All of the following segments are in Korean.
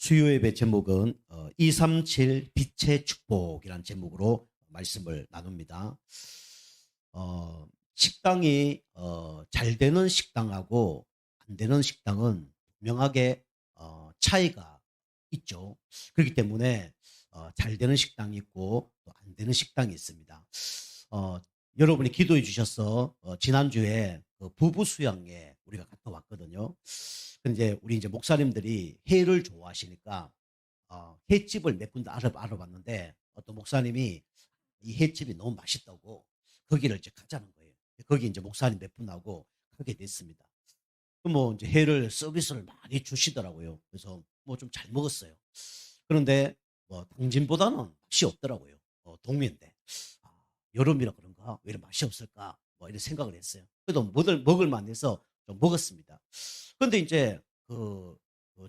수요 예배 제목은 237 빛의 축복이라는 제목으로 말씀을 나눕니다. 식당이 잘 되는 식당하고 안 되는 식당은 분명하게 차이가 있죠. 그렇기 때문에 잘 되는 식당이 있고 또 안 되는 식당이 있습니다. 어, 여러분이 기도해 주셔서 지난주에 그 부부 수양에 우리가 갔다 왔거든요. 근데 우리 이제 목사님들이 회를 좋아하시니까 횟집을 몇 군데 알아봤는데 어떤 목사님이 이 횟집이 너무 맛있다고 거기를 이제 가자는 거예요. 거기 이제 목사님 몇 분하고 가게 됐습니다. 그럼 뭐 이제 회를 서비스를 많이 주시더라고요. 그래서 뭐 좀 잘 먹었어요. 그런데 뭐 당진보다는 맛이 없더라고요. 동묘인데 여름이라 그런가 왜 이렇게 맛이 없을까 뭐 이런 생각을 했어요. 그래도 먹을 만해서 좀 먹었습니다. 그런데 이제 그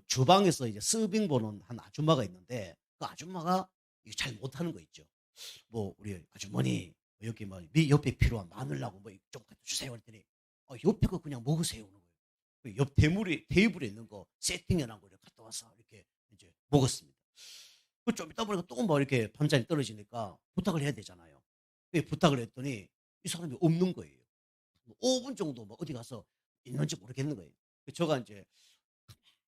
주방에서 이제 서빙 보는 한 아줌마가 있는데 그 아줌마가 이게 잘 못하는 거 있죠. 뭐 우리 아주머니 여기 뭐 옆에 필요한 마늘하고 뭐 좀 갖다 주세요 그랬더니 옆에 거 그냥 먹으세요 그러는 거예요. 그옆 테이블에 있는 거 세팅해 놓은 거를 갖다 와서 이렇게 이제 먹었습니다. 그 좀 있다 보니까 또 뭐 이렇게 반찬이 떨어지니까 부탁을 해야 되잖아요. 부탁을 했더니 이 사람이 없는 거예요. 뭐 5분 정도 뭐 어디 가서 있는지 모르겠는 거예요. 제가 이제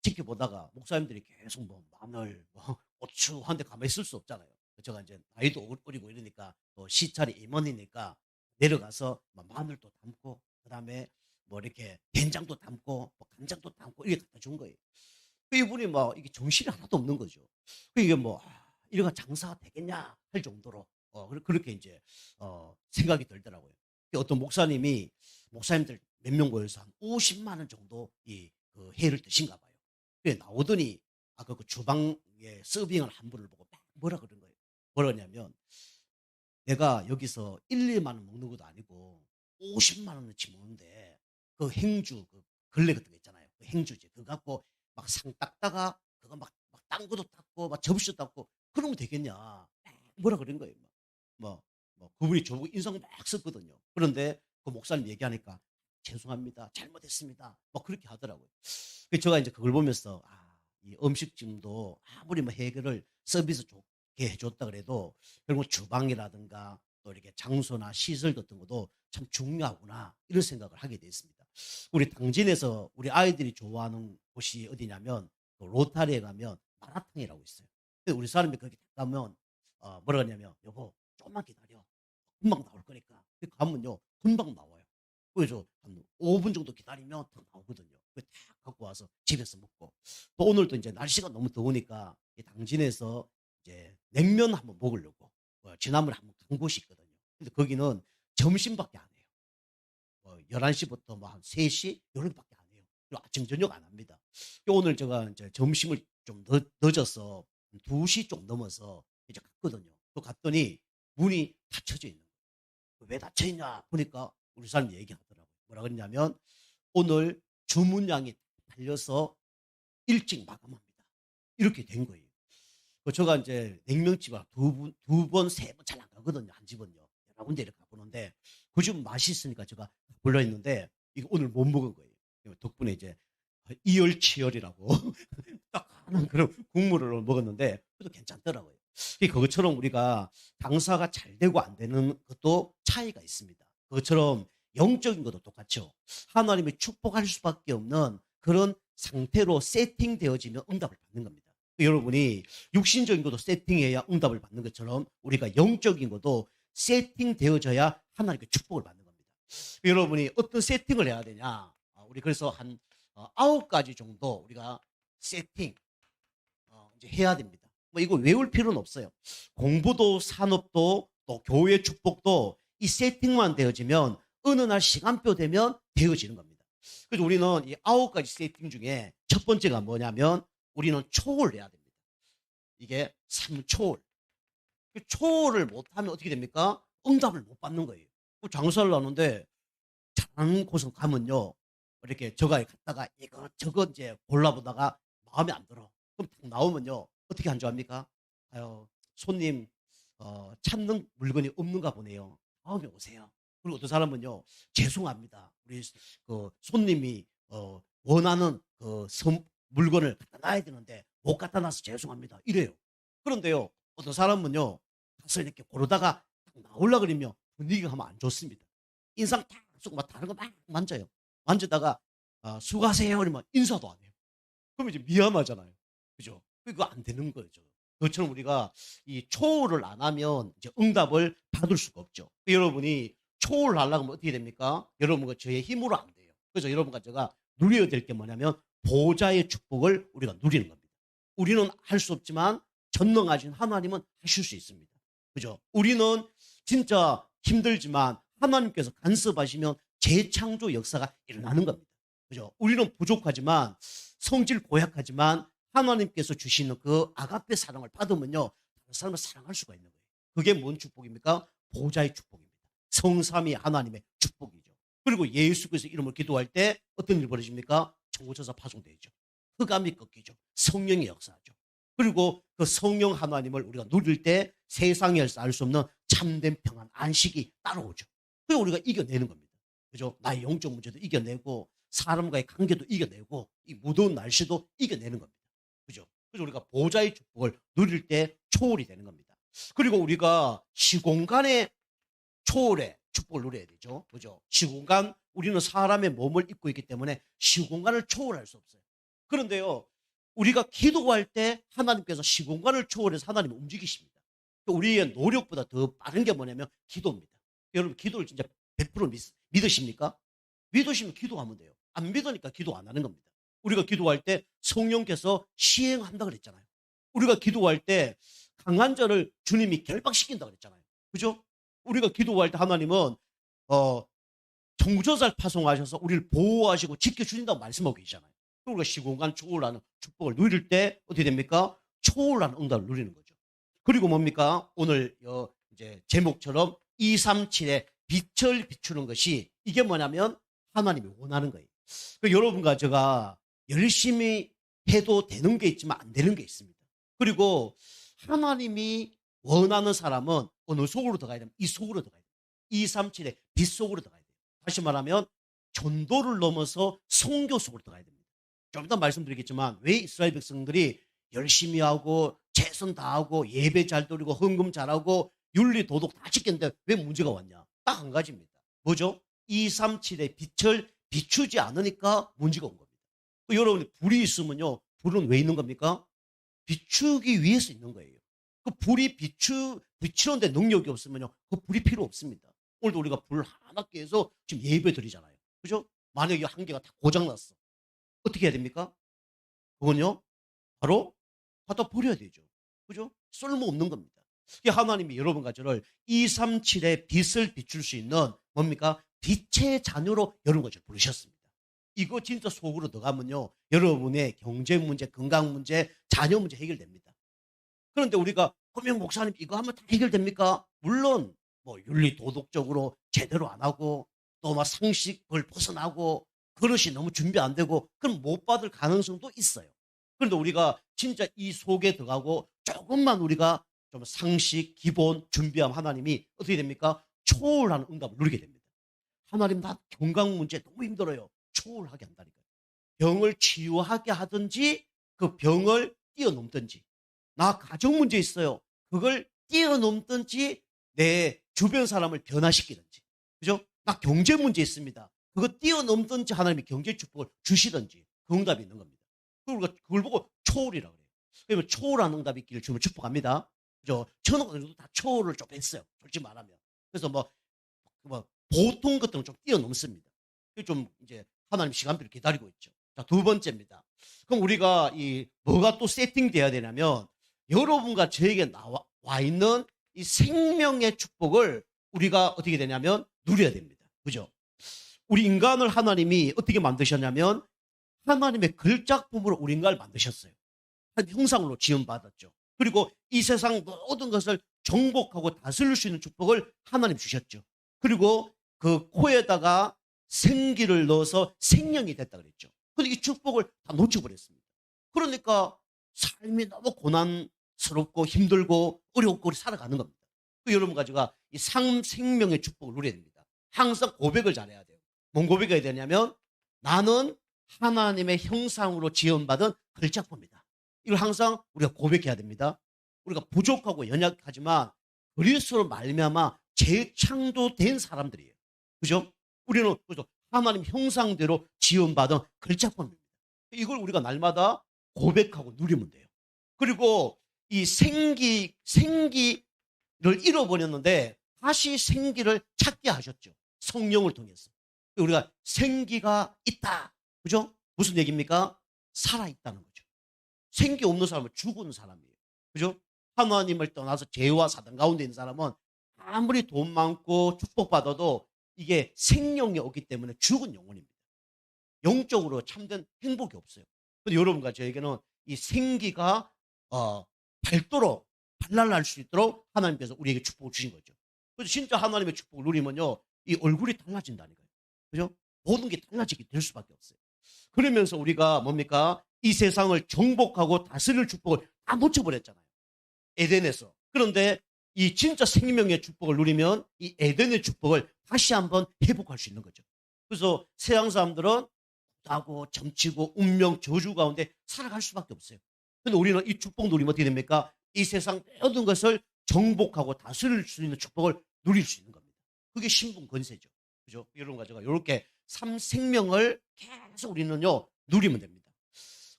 지켜보다가 목사님들이 계속 뭐 마늘, 뭐 고추 하는데 가만히 있을 수 없잖아요. 제가 이제 나이도 어리고 이러니까 또 시찰이 임원이니까 내려가서 뭐 마늘도 담고 그다음에 뭐 이렇게 된장도 담고 뭐 간장도 담고 이렇게 갖다 준 거예요. 이분이 막 이게 정신이 하나도 없는 거죠. 이게 뭐 이래가 장사가 되겠냐 할 정도로 그렇게 이제 생각이 들더라고요. 어떤 목사님들 몇 명 모여서 한 50만 원 정도 그 회를 드신가 봐요. 나오더니 아까 그 주방에 서빙을 한 분을 보고 막 뭐라 그런 거예요. 뭐라냐면 내가 여기서 1-2만 원 먹는 것도 아니고 50만 원어치 먹는데 그 행주 그 걸레 같은 거 있잖아요. 그 행주지. 그거 갖고 막 상 닦다가 그거 막 땅구도 닦고 막 접시도 닦고 그러면 되겠냐. 막 뭐라 그런 거예요. 그분이 저보고 인상 막 썼거든요. 그런데 그 목사님 얘기하니까 죄송합니다. 잘못했습니다. 막 그렇게 하더라고요. 제가 이제 그걸 보면서 이 음식점도 아무리 뭐 해결을 서비스 좋게 해줬다 그래도 결국 주방이라든가 또 이렇게 장소나 시설 같은 것도 참 중요하구나 이런 생각을 하게 됐습니다. 우리 당진에서 우리 아이들이 좋아하는 곳이 어디냐면 그 로타리에 가면 마라탕이라고 있어요. 근데 우리 사람이 거기 가면 뭐라 그러냐면 여보 조금만 기다려. 금방 나올 거니까. 가면요 금방 나와요. 그래서 한 5분 정도 기다리면 다 나오거든요. 다 갖고 와서 집에서 먹고. 또 오늘도 이제 날씨가 너무 더우니까 이 당진에서 이제 냉면 한번 먹으려고 지난번에 한번 간 곳이 있거든요. 근데 거기는 점심밖에 안 해요. 11시부터 뭐 한 3시 요렇게밖에 안 해요. 그리고 아침 저녁 안 합니다. 오늘 제가 이제 점심을 좀 늦어서 2시 좀 넘어서 이제 갔거든요. 또 갔더니 문이 닫혀져 있는 거예요. 왜 닫혀 있냐 보니까 우리 사람이 얘기하더라고요. 뭐라 그랬냐면 오늘 주문량이 달려서 일찍 마감합니다. 이렇게 된 거예요. 제가 이제 냉면집 두 번, 세 번 잘 안 가거든요. 한 집은요. 여러 군데 이렇게 가보는데 그 집은 맛있으니까 제가 불러 있는데 이거 오늘 못 먹은 거예요. 덕분에 이제 이열치열이라고 딱 하는 그런 국물을 먹었는데 그래도 괜찮더라고요. 그것처럼 우리가 장사가 잘 되고 안 되는 것도 차이가 있습니다. 그것처럼 영적인 것도 똑같죠. 하나님이 축복할 수밖에 없는 그런 상태로 세팅되어지면 응답을 받는 겁니다. 여러분이 육신적인 것도 세팅해야 응답을 받는 것처럼 우리가 영적인 것도 세팅되어져야 하나님께 축복을 받는 겁니다. 여러분이 어떤 세팅을 해야 되냐? 우리 그래서 한 9가지 정도 우리가 세팅 이제 해야 됩니다. 뭐 이거 외울 필요는 없어요. 공부도 산업도 또 교회 축복도 이 세팅만 되어지면 어느 날 시간표 되면 되어지는 겁니다. 그래서 우리는 이 9가지 세팅 중에 첫 번째가 뭐냐면 우리는 초월을 해야 됩니다. 이게 3초월. 초월을 못하면 어떻게 됩니까? 응답을 못 받는 거예요. 장사를 하는데 잘하는 곳을 가면요. 이렇게 저가 갔다가 이거 이제 골라보다가 마음에 안 들어. 그럼 딱 나오면요. 어떻게 안 좋아합니까? 아유, 손님, 찾는 물건이 없는가 보네요. 다음에 오세요. 그리고 어떤 사람은요. 죄송합니다. 우리 그 손님이 원하는 그 물건을 갖다 놔야 되는데 못 갖다 놔서 죄송합니다. 이래요. 그런데요, 어떤 사람은요, 가서 이렇게 고르다가 딱 나오려 그러면 분위기가 하면 안 좋습니다. 인상 탁 쓰고 막 다른 거 막 만져요. 만지다가 수고하세요. 그러면 인사도 안 해요. 그러면 이제 미안하잖아요. 그죠? 그거 안 되는 거죠. 그것처럼 우리가 이 초월을 안 하면 이제 응답을 받을 수가 없죠. 여러분이 초월을 하려고 하면 어떻게 됩니까? 여러분과 저의 힘으로 안 돼요. 그래서 여러분과 제가 누려야 될 게 뭐냐면 보좌의 축복을 우리가 누리는 겁니다. 우리는 할 수 없지만 전능하신 하나님은 하실 수 있습니다. 그죠? 우리는 진짜 힘들지만 하나님께서 간섭하시면 재창조 역사가 일어나는 겁니다. 그죠? 우리는 부족하지만 성질 고약하지만 하나님께서 주시는 그 아가페 사랑을 받으면요, 다른 사람을 사랑할 수가 있는 거예요. 그게 뭔 축복입니까? 보좌의 축복입니다. 성삼위 하나님의 축복이죠. 그리고 예수께서 이름을 기도할 때 어떤 일이 벌어집니까? 청구천사 파송되죠. 흑암이 꺾이죠. 성령이 역사하죠. 그리고 그 성령 하나님을 우리가 누릴 때 세상에서 알 수 없는 참된 평안, 안식이 따라오죠. 그리고 우리가 이겨내는 겁니다. 그죠? 나의 영적 문제도 이겨내고 사람과의 관계도 이겨내고 이 무더운 날씨도 이겨내는 겁니다. 그죠? 그래서 우리가 보좌의 축복을 누릴 때 초월이 되는 겁니다. 그리고 우리가 시공간의 초월의 축복을 누려야 되죠. 그죠? 시공간, 우리는 사람의 몸을 입고 있기 때문에 시공간을 초월할 수 없어요. 그런데요, 우리가 기도할 때 하나님께서 시공간을 초월해서 하나님을 움직이십니다. 우리의 노력보다 더 빠른 게 뭐냐면 기도입니다. 여러분, 기도를 진짜 100% 믿으십니까? 믿으시면 기도하면 돼요. 안 믿으니까 기도 안 하는 겁니다. 우리가 기도할 때 성령께서 시행한다 그랬잖아요. 우리가 기도할 때 강한 자를 주님이 결박시킨다 그랬잖아요. 그죠? 우리가 기도할 때 하나님은 정조살 파송하셔서 우리를 보호하시고 지켜주신다고 말씀하고 계시잖아요. 우리가 시공간 초월하는 축복을 누릴 때 어떻게 됩니까? 초월하는 응답을 누리는 거죠. 그리고 뭡니까? 오늘 이제 제목처럼 237의 빛을 비추는 것이 이게 뭐냐면 하나님이 원하는 거예요. 여러분과 제가 열심히 해도 되는 게 있지만 안 되는 게 있습니다. 그리고 하나님이 원하는 사람은 어느 속으로 들어가야 되면 이 속으로 들어가야 돼요. 237의 빛 속으로 들어가야 돼요. 다시 말하면 전도를 넘어서 선교 속으로 들어가야 됩니다. 좀 이따 말씀드리겠지만 왜 이스라엘 백성들이 열심히 하고 최선 다하고 예배 잘 드리고 헌금 잘하고 윤리 도덕 다 지켰는데 왜 문제가 왔냐? 딱 한 가지입니다. 뭐죠? 237의 빛을 비추지 않으니까 문제가 온 겁니다. 여러분이 불이 있으면요, 불은 왜 있는 겁니까? 비추기 위해서 있는 거예요. 그 불이 비추는데 능력이 없으면요, 그 불이 필요 없습니다. 오늘도 우리가 불 하나 깨서 지금 예배 드리잖아요. 그죠? 만약에 한 개가 다 고장났어. 어떻게 해야 됩니까? 그건요, 바로 갖다 버려야 되죠. 그죠? 쓸모없는 겁니다. 하나님이 여러분과 저를 237의 빛을 비출 수 있는 뭡니까? 빛의 자녀로 여러분과 저를 부르셨습니다. 이거 진짜 속으로 들어가면요, 여러분의 경제 문제, 건강 문제, 자녀 문제 해결됩니다. 그런데 우리가 그러면 목사님 이거 하면 다 해결됩니까? 물론 뭐 윤리 도덕적으로 제대로 안 하고 또 막 상식을 벗어나고 그릇이 너무 준비 안 되고 그럼 못 받을 가능성도 있어요. 그런데 우리가 진짜 이 속에 들어가고 조금만 우리가 좀 상식, 기본 준비하면 하나님이 어떻게 됩니까? 초월하는 응답을 누리게 됩니다. 하나님, 나 건강 문제 너무 힘들어요. 초월하게 한다니까요. 병을 치유하게 하든지 그 병을 뛰어넘든지, 나 가정 문제 있어요. 그걸 뛰어넘든지 내 주변 사람을 변화시키든지, 그죠? 나 경제 문제 있습니다. 그거 뛰어넘든지 하나님이 경제 축복을 주시든지 그 응답이 있는 겁니다. 그걸 보고 초월이라고 그래요. 그러면 초월한 응답이 있기를 주면 축복합니다. 그죠? 저는 다 초월을 좀 했어요. 솔직히 말하면. 그래서 뭐 보통 것들은 좀 뛰어넘습니다. 좀 이제 하나님 시간표를 기다리고 있죠. 자, 두 번째입니다. 그럼 우리가 뭐가 또 세팅돼야 되냐면 여러분과 저에게 와 있는 이 생명의 축복을 우리가 어떻게 되냐면 누려야 됩니다. 그죠? 우리 인간을 하나님이 어떻게 만드셨냐면 하나님의 글작품으로 우리 인간을 만드셨어요. 형상으로 지음받았죠. 그리고 이 세상 모든 것을 정복하고 다스릴 수 있는 축복을 하나님 주셨죠. 그리고 그 코에다가 생기를 넣어서 생명이 됐다 그랬죠. 그런데 이 축복을 다 놓쳐버렸습니다. 그러니까 삶이 너무 고난스럽고 힘들고 어렵고 살아가는 겁니다. 여러분 가지고 이 생명의 축복을 누려야 됩니다. 항상 고백을 잘해야 돼요. 뭔 고백해야 되냐면 나는 하나님의 형상으로 지음받은 글작품이다. 이걸 항상 우리가 고백해야 됩니다. 우리가 부족하고 연약하지만 그리스도로 말미암아 재창조된 사람들이에요. 그죠? 우리는 그죠? 하나님 형상대로 지음받은 걸작품입니다. 이걸 우리가 날마다 고백하고 누리면 돼요. 그리고 이 생기를 잃어버렸는데 다시 생기를 찾게 하셨죠. 성령을 통해서. 우리가 생기가 있다. 그죠? 무슨 얘기입니까? 살아있다는 거죠. 생기 없는 사람은 죽은 사람이에요. 그죠? 하나님을 떠나서 죄와 사단 가운데 있는 사람은 아무리 돈 많고 축복받아도 이게 생명이 없기 때문에 죽은 영혼입니다. 영적으로 참된 행복이 없어요. 근데 여러분과 저에게는 이 생기가 밝도록 발랄할 수 있도록 하나님께서 우리에게 축복을 주신 거죠. 그래서 진짜 하나님의 축복을 누리면요, 이 얼굴이 달라진다니까요. 그죠? 모든 게 달라지게 될 수밖에 없어요. 그러면서 우리가 뭡니까? 이 세상을 정복하고 다스릴 축복을 다 놓쳐버렸잖아요. 에덴에서. 그런데 이 진짜 생명의 축복을 누리면 이 에덴의 축복을 다시 한번 회복할 수 있는 거죠. 그래서 세상 사람들은 하고 점치고 운명 저주 가운데 살아갈 수밖에 없어요. 근데 우리는 이 축복 누리면 어떻게 됩니까? 이 세상 모든 것을 정복하고 다스릴 수 있는 축복을 누릴 수 있는 겁니다. 그게 신분 권세죠. 그죠? 여러분과 제가 이렇게 생명을 계속 우리는요 누리면 됩니다.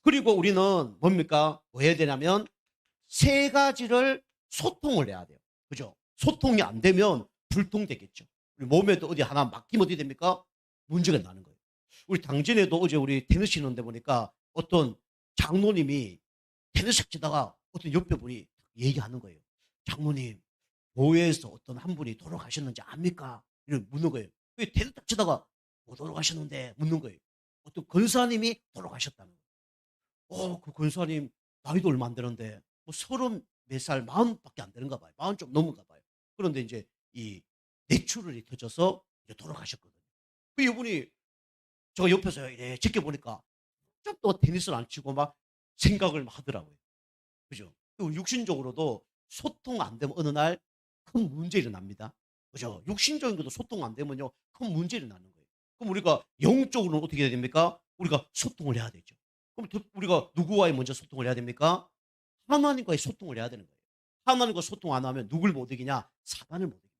그리고 우리는 뭡니까? 뭐 해야 되냐면 세 가지를 소통을 해야 돼요. 그죠? 소통이 안 되면 불통되겠죠. 우리 몸에도 어디 하나 막히면 어떻게 됩니까? 문제가 나는 거예요. 우리 당진에도 어제 우리 테니스 치는데 보니까 어떤 장로님이 테니스 치다가 어떤 옆에 분이 얘기하는 거예요. 장로님, 교회에서 어떤 한 분이 돌아가셨는지 압니까? 이런 묻는 거예요. 왜 테니스 치다가 못 돌아가셨는데 묻는 거예요. 어떤 권사님이 돌아가셨다는 거예요. 그 권사님 나이도 얼마 안 되는데 뭐 30몇 살, 40밖에 안 되는가 봐요. 40 좀 넘은가 봐요. 그런데 이제 이 뇌출혈이 터져서 이제 돌아가셨거든요. 그 이분이 저 옆에서 이래 지켜보니까 좀 또 테니스를 안 치고 막 생각을 하더라고요. 그죠? 그리고 육신적으로도 소통 안 되면 어느 날 큰 문제 일어납니다. 그죠? 육신적인 것도 소통 안 되면요, 큰 문제 일어나는 거예요. 그럼 우리가 영적으로는 어떻게 해야 됩니까? 우리가 소통을 해야 되죠. 그럼 우리가 누구와의 먼저 소통을 해야 됩니까? 하나님과의 소통을 해야 되는 거예요. 하나님과 소통 안 하면 누굴 못 이기냐? 사단을 못 이깁니다.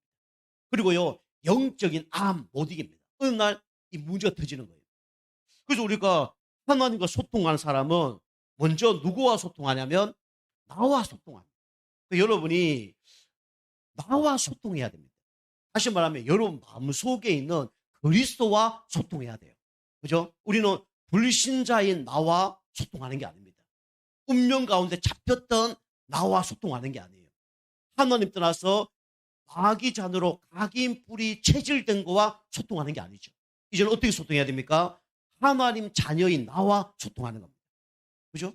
그리고요, 영적인 암 못 이깁니다. 어느 날 이 문제가 터지는 거예요. 그래서 우리가 하나님과 소통하는 사람은 먼저 누구와 소통하냐면 나와 소통합니다. 여러분이 나와 소통해야 됩니다. 다시 말하면 여러분 마음속에 있는 그리스도와 소통해야 돼요. 그죠? 우리는 불신자인 나와 소통하는 게 아닙니다. 운명 가운데 잡혔던 나와 소통하는 게 아니에요. 하나님 떠나서 마귀 잔으로 각인 뿌리 체질된 거와 소통하는 게 아니죠. 이제는 어떻게 소통해야 됩니까? 하나님 자녀인 나와 소통하는 겁니다. 그죠?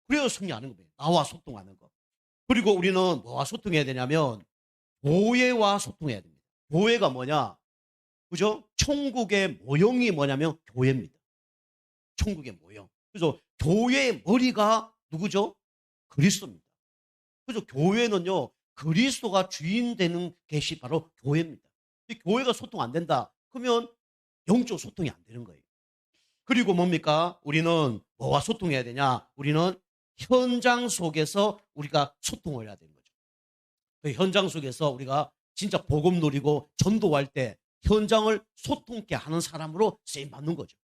그래야 승리하는 겁니다. 나와 소통하는 거. 그리고 우리는 뭐와 소통해야 되냐면 교회와 소통해야 됩니다. 교회가 뭐냐? 그죠? 천국의 모형이 뭐냐면 교회입니다. 천국의 모형. 그래서 교회의 머리가 누구죠? 그리스도입니다. 그래서 교회는요, 그리스도가 주인 되는 것이 바로 교회입니다. 교회가 소통 안 된다. 그러면 영적 소통이 안 되는 거예요. 그리고 뭡니까? 우리는 뭐와 소통해야 되냐? 우리는 현장 속에서 우리가 소통을 해야 되는 거죠. 그 현장 속에서 우리가 진짜 복음 누리고 전도할 때 현장을 소통케 하는 사람으로 쓰임 받는 거죠.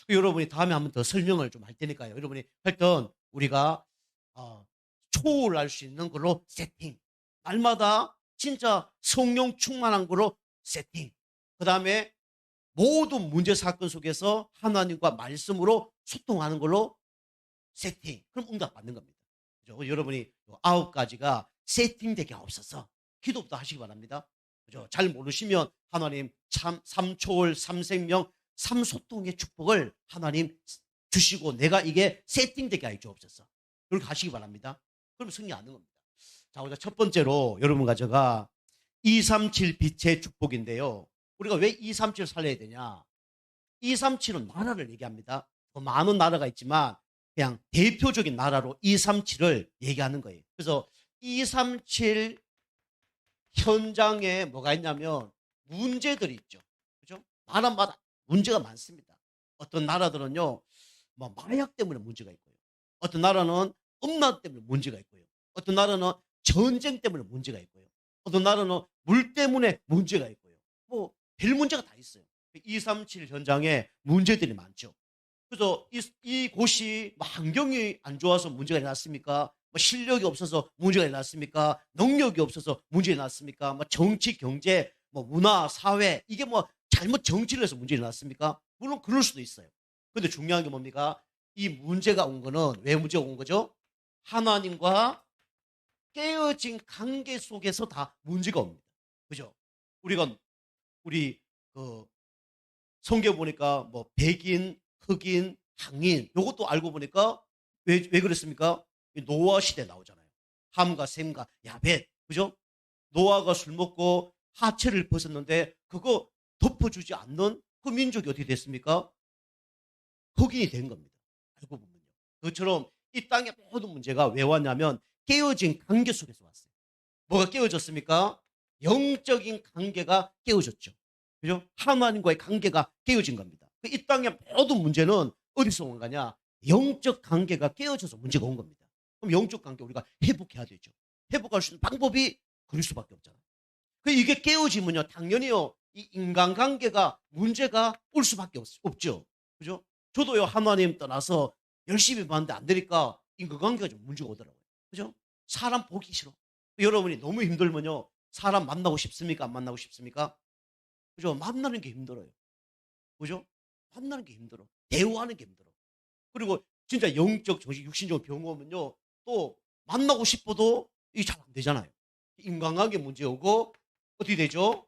여러분이 다음에 한번 더 설명을 좀 할 테니까요. 여러분이 하여튼 우리가 초월할 수 있는 걸로 세팅. 날마다 진짜 성령 충만한 걸로 세팅. 그 다음에 모든 문제 사건 속에서 하나님과 말씀으로 소통하는 걸로 세팅. 그럼 응답 받는 겁니다. 그죠? 여러분이 9가지가 세팅되게 없어서 기도부터 하시기 바랍니다. 그죠? 잘 모르시면 하나님 참 삼초월, 삼생명, 삼소통의 축복을 하나님 주시고 내가 이게 세팅되게 하여 주옵소서. 그렇게 하시기 바랍니다. 그럼 승리하는 겁니다. 자, 우리가 첫 번째로 여러분과 제가 237 빛의 축복인데요. 우리가 왜 237을 살려야 되냐? 237은 나라를 얘기합니다. 더 많은 나라가 있지만 그냥 대표적인 나라로 237을 얘기하는 거예요. 그래서 237 현장에 뭐가 있냐면 문제들이 있죠. 그죠? 나라마다 문제가 많습니다. 어떤 나라들은요, 뭐 마약 때문에 문제가 있고요. 어떤 나라는 엄마 때문에 문제가 있고요. 어떤 나라는 전쟁 때문에 문제가 있고요. 어떤 나라는 물 때문에 문제가 있고요. 뭐 별 문제가 다 있어요. 237 현장에 문제들이 많죠. 그래서 이곳이 뭐 환경이 안 좋아서 문제가 일어났습니까? 뭐 실력이 없어서 문제가 일어났습니까? 능력이 없어서 문제가 일어났습니까? 뭐 정치, 경제, 뭐 문화, 사회 이게 뭐 잘못 정치를 해서 문제가 일어났습니까? 물론 그럴 수도 있어요. 근데 중요한 게 뭡니까? 이 문제가 온 거는 왜 문제가 온 거죠? 하나님과 깨어진 관계 속에서 다 문제가 옵니다. 그죠? 우리가 우리 그 성경 보니까 뭐 백인, 흑인, 항인 요것도 알고 보니까 왜 그랬습니까? 노아 시대 나오잖아요. 함과 셈과 야벳. 그죠? 노아가 술 먹고 하체를 벗었는데 그거 덮어주지 않는 그 민족이 어떻게 됐습니까? 흑인이 된 겁니다. 알고 보면요. 그처럼 이 땅의 모든 문제가 왜 왔냐면 깨어진 관계 속에서 왔어요. 뭐가 깨어졌습니까? 영적인 관계가 깨어졌죠. 그죠? 하나님과의 관계가 깨어진 겁니다. 이 땅의 모든 문제는 어디서 온 거냐? 영적 관계가 깨어져서 문제가 온 겁니다. 그럼 영적 관계 우리가 회복해야 되죠. 회복할 수 있는 방법이 그럴 수밖에 없잖아요. 이게 깨어지면요, 당연히요, 이 인간관계가 문제가 올 수밖에 없죠. 그죠? 저도요, 하나님 떠나서 열심히 봤는데 안 되니까 인간관계가 좀 문제가 오더라고요. 그죠? 사람 보기 싫어. 여러분이 너무 힘들면요, 사람 만나고 싶습니까? 안 만나고 싶습니까? 그죠? 만나는 게 힘들어요. 그죠? 만나는 게 힘들어. 대화하는 게 힘들어. 그리고 진짜 영적, 정신, 육신적 병 오면요, 또 만나고 싶어도 이게 잘 안 되잖아요. 인간관계 문제 오고 어떻게 되죠?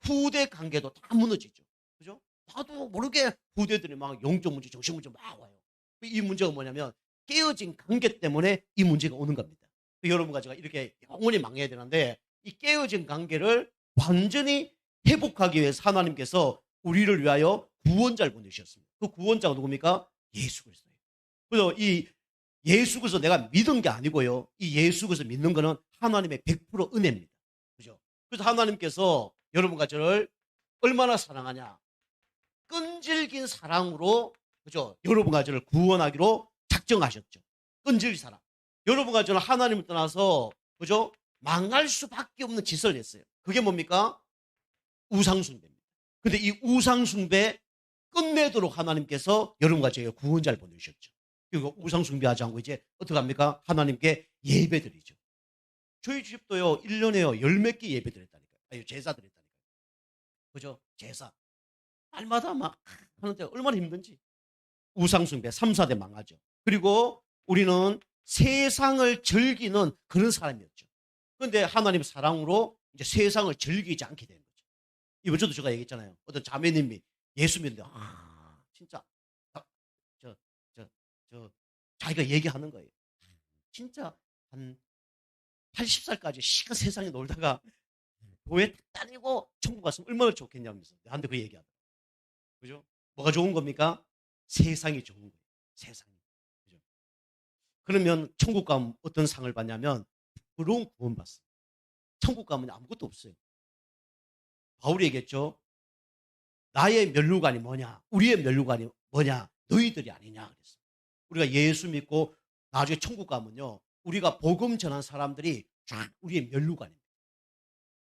후대 관계도 다 무너지죠. 그죠? 나도 모르게 후대들이 막 영적 문제, 정신 문제 막 와요. 이 문제가 뭐냐면 깨어진 관계 때문에 이 문제가 오는 겁니다. 여러분과 제가 이렇게 영원히 망해야 되는데 이 깨어진 관계를 완전히 회복하기 위해서 하나님께서 우리를 위하여 구원자를 보내주셨습니다. 그 구원자가 누굽니까? 예수 그리스도예요. 그래서 이 예수 그리스도 내가 믿은 게 아니고요. 이 예수 그리스도 믿는 거는 하나님의 100% 은혜입니다. 그죠? 그래서 하나님께서 여러분과 저를 얼마나 사랑하냐? 끈질긴 사랑으로, 그죠? 여러분과 저를 구원하기로 작정하셨죠. 끈질긴 사랑. 여러분과 저는 하나님을 떠나서, 그죠? 망할 수밖에 없는 짓을 했어요. 그게 뭡니까? 우상숭배입니다. 근데 이 우상숭배 끝내도록 하나님께서 여러분과 저에게 구원자를 보내주셨죠. 그리고 우상숭배하지 않고 이제 어떻게 합니까? 하나님께 예배드리죠. 저희 집도요, 1년에요, 열 몇 개 예배 드렸다니까요. 아니, 제사 드렸다니까요. 그죠? 제사. 날마다 막 하는데 얼마나 힘든지. 우상숭배, 3, 4대 망하죠. 그리고 우리는 세상을 즐기는 그런 사람이었죠. 그런데 하나님 사랑으로 이제 세상을 즐기지 않게 된 거죠. 이번 주도 제가 얘기했잖아요. 어떤 자매님이 예수 믿는데, 진짜, 아, 저, 저, 자기가 얘기하는 거예요. 진짜 한 80살까지 시간 세상에 놀다가 교회 다니고 천국 갔으면 얼마나 좋겠냐면서 나한테 그 얘기하더라고요. 그죠? 뭐가 좋은 겁니까? 세상이 좋은 거예요. 세상이. 그죠? 그러면 천국 가면 어떤 상을 받냐면 부러운 구원 받습니다. 천국 가면 아무것도 없어요. 바울이 얘기했죠. 나의 면류관이 뭐냐? 우리의 면류관이 뭐냐? 너희들이 아니냐 그랬어요. 우리가 예수 믿고 나중에 천국 가면요. 우리가 복음 전한 사람들이 쫙 우리의 면류관입니다.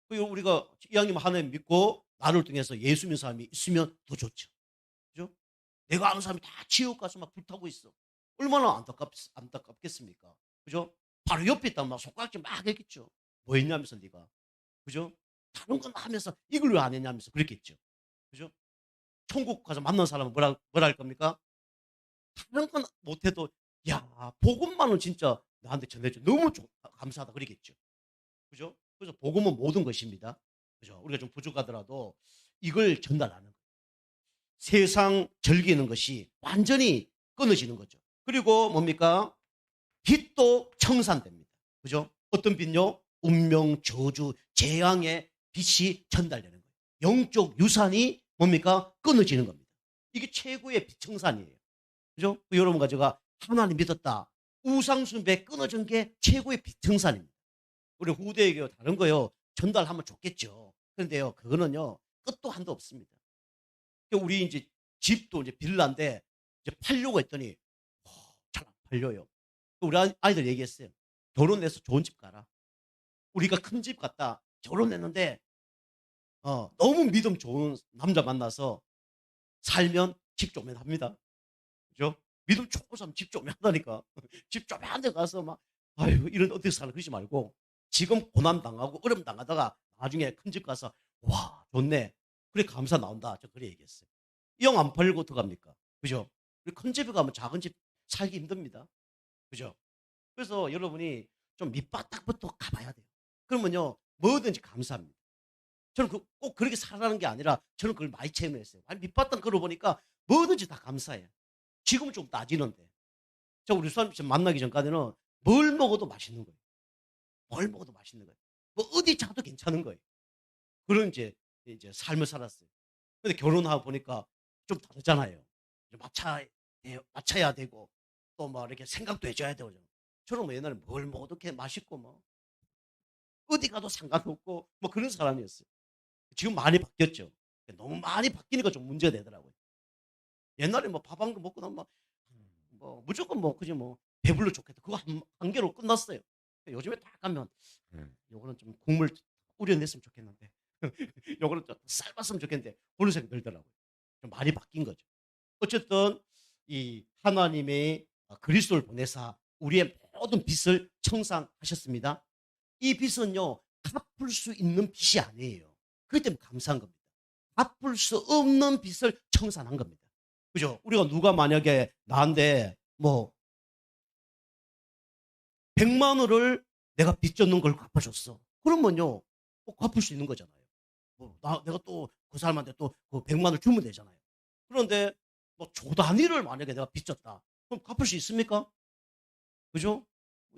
그리고 우리가 이왕이면 하나님 믿고 나를 통해서 예수 믿는 사람이 있으면 더 좋죠. 그죠? 내가 아는 사람이 다 지옥 가서 막 불타고 있어. 얼마나 안타깝겠습니까? 그죠? 바로 옆에 있다면 막 손가락질 막 했겠죠. 뭐 했냐면서 네가. 그죠? 다른 건 하면서 이걸 왜 안 했냐면서 그랬겠죠. 그죠? 천국 가서 만난 사람은 뭐라 할 겁니까? 다른 건 못해도 야 복음만은 진짜 나한테 전해줘. 너무 감사하다 그러겠죠. 그죠? 그래서 복음은 모든 것입니다. 그죠? 우리가 좀 부족하더라도 이걸 전달하는 거예요. 세상 즐기는 것이 완전히 끊어지는 거죠. 그리고 뭡니까? 빛도 청산됩니다. 그죠? 어떤 빛요? 운명, 저주, 재앙의 빛이 전달되는 거예요. 영적 유산이 뭡니까? 끊어지는 겁니다. 이게 최고의 빛청산이에요. 그죠? 여러분과 제가 하나님 믿었다. 우상숭배 끊어진 게 최고의 빛청산입니다. 우리 후대에게 다른 거요. 전달하면 좋겠죠. 그런데요, 그거는요, 끝도 한도 없습니다. 우리 이제 집도 이제 빌라인데 이제 팔려고 했더니 잘 안 팔려요. 우리 아이들 얘기했어요. 결혼해서 좋은 집 가라. 우리가 큰 집 갔다 결혼했는데 너무 믿음 좋은 남자 만나서 살면 집 조면합니다. 그죠? 믿음 좋고 사람 집 조면한다니까. 집 조면한 데 가서 막 아유 이런 어떻게 살아 그러지 말고 지금 고난 당하고 어려움 당하다가 나중에 큰 집 가서 와 좋네. 그래 감사 나온다. 저 그래 얘기했어요. 이 영 안 팔고 어떡합니까? 그죠? 큰 집에 가면 작은 집 살기 힘듭니다. 그죠? 그래서 여러분이 좀 밑바닥부터 가봐야 돼요. 그러면요 뭐든지 감사합니다. 저는 꼭 그렇게 살아가는 게 아니라 저는 그걸 많이 체험했어요. 아니 밑바닥 걸어보니까 뭐든지 다 감사해요. 지금은 좀 따지는데. 저 우리 수사님 만나기 전까지는 뭘 먹어도 맛있는 거예요. 뭘 먹어도 맛있는 거예요. 뭐 어디 자도 괜찮은 거예요. 그런 이제 삶을 살았어요. 근데 결혼하고 보니까 좀 다르잖아요. 맞춰야 되고 또 막 이렇게 생각도 해줘야 되고. 저는 뭐 옛날에 뭘 먹어도 이렇게 맛있고 뭐 어디 가도 상관없고 뭐 그런 사람이었어요. 지금 많이 바뀌었죠. 너무 많이 바뀌니까 좀 문제가 되더라고요. 옛날에 뭐 밥 한 그릇 먹고 나면 뭐 무조건 뭐 그지 뭐 배불러 좋겠다. 그거 한 개로 끝났어요. 요즘에 딱 가면 요거는 좀 국물 우려냈으면 좋겠는데 요거는 좀 삶았으면 좋겠는데 그런 생각이 들더라고요. 좀 많이 바뀐 거죠. 어쨌든 이 하나님의 그리스도를 보내사 우리의 모든 빚을 청산하셨습니다. 이 빚은요 갚을 수 있는 빚이 아니에요. 그렇기 때문에 감사한 겁니다. 갚을 수 없는 빚을 청산한 겁니다. 그죠? 우리가 누가 만약에 나한테 뭐 100만 원을 내가 빚 졌는 걸 갚아줬어. 그러면요 갚을 수 있는 거잖아요. 내가 또 그 사람한테 또그 100만 원을 주면 되잖아요. 그런데 뭐 조 단위를 만약에 내가 빚졌다. 그럼 갚을 수 있습니까? 그죠?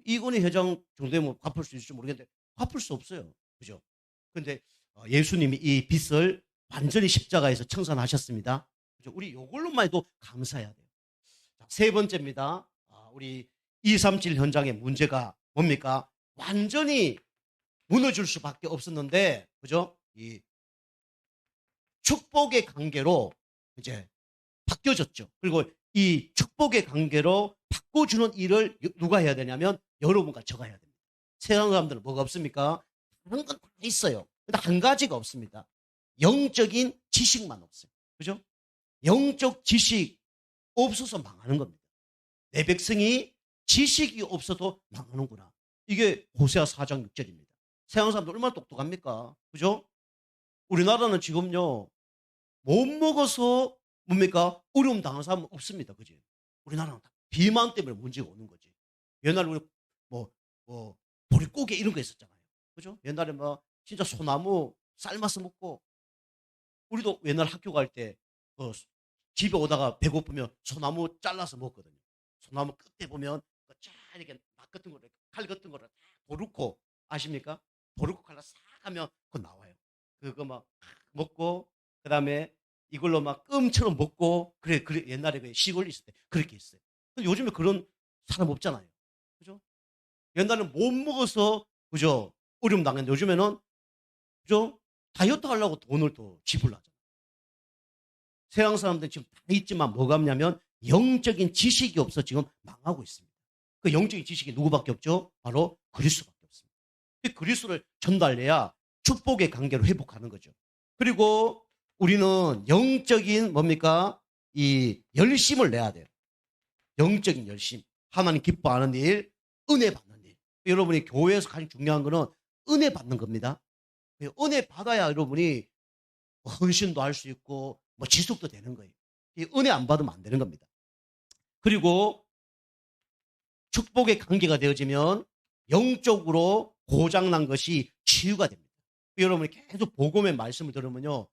이건희 회장 정도 되면 갚을 수 있을지 모르겠는데 갚을 수 없어요. 그죠? 근데 예수님이 이 빚을 완전히 십자가에서 청산하셨습니다. 그죠? 우리 이걸로만 해도 감사해야 돼요. 자, 세 번째입니다. 우리 237 현장의 문제가 뭡니까? 완전히 무너질 수밖에 없었는데, 그죠? 이 축복의 관계로 이제 바뀌어졌죠. 그리고 이 축복의 관계로 바꿔주는 일을 누가 해야 되냐면 여러분과 저가 해야 됩니다. 세상 사람들은 뭐가 없습니까? 다른 건 다 있어요. 근데 한 가지가 없습니다. 영적인 지식만 없어요. 그죠? 영적 지식 없어서 망하는 겁니다. 내 백성이 지식이 없어도 망하는구나. 이게 호세아 4장 6절입니다. 세상 사람들 얼마나 똑똑합니까? 그죠? 우리나라는 지금요, 못 먹어서 뭡니까? 어려움 당한 사람은 없습니다. 그지? 우리나라는 다 비만 때문에 문제가 오는 거지. 옛날에 우리 뭐, 보릿고개 이런 거 있었잖아요. 그죠? 옛날에 뭐, 진짜 소나무 삶아서 먹고, 우리도 옛날 학교 갈 때, 집에 오다가 배고프면 소나무 잘라서 먹거든요. 소나무 끝에 보면, 쫙 이렇게 막 같은 거를, 칼 같은 거를 다 도르코, 아십니까? 도르코 칼로 싹 하면 그거 나와요. 그거 막 먹고, 그 다음에 이걸로 막 껌처럼 먹고, 그래, 옛날에 그 시골 있을 때 그렇게 했어요. 근데 요즘에 그런 사람 없잖아요. 그죠? 옛날에는 못 먹어서, 그죠? 어려움 당했는데 요즘에는, 그죠? 다이어트 하려고 돈을 또 지불하잖아요. 서양 사람들은 지금 다 있지만 뭐가 없냐면 영적인 지식이 없어 지금 망하고 있습니다. 그 영적인 지식이 누구밖에 없죠? 바로 그리스도밖에 없습니다. 그 그리스도를 전달해야 축복의 관계로 회복하는 거죠. 그리고 우리는 영적인 뭡니까? 이 열심을 내야 돼요. 영적인 열심. 하나님 기뻐하는 일, 은혜 받는 일. 여러분이 교회에서 가장 중요한 거는 은혜 받는 겁니다. 은혜 받아야 여러분이 헌신도 할 수 있고 뭐 지속도 되는 거예요. 이 은혜 안 받으면 안 되는 겁니다. 그리고 축복의 관계가 되어지면 영적으로 고장난 것이 치유가 됩니다. 여러분이 계속 복음의 말씀을 들으면요.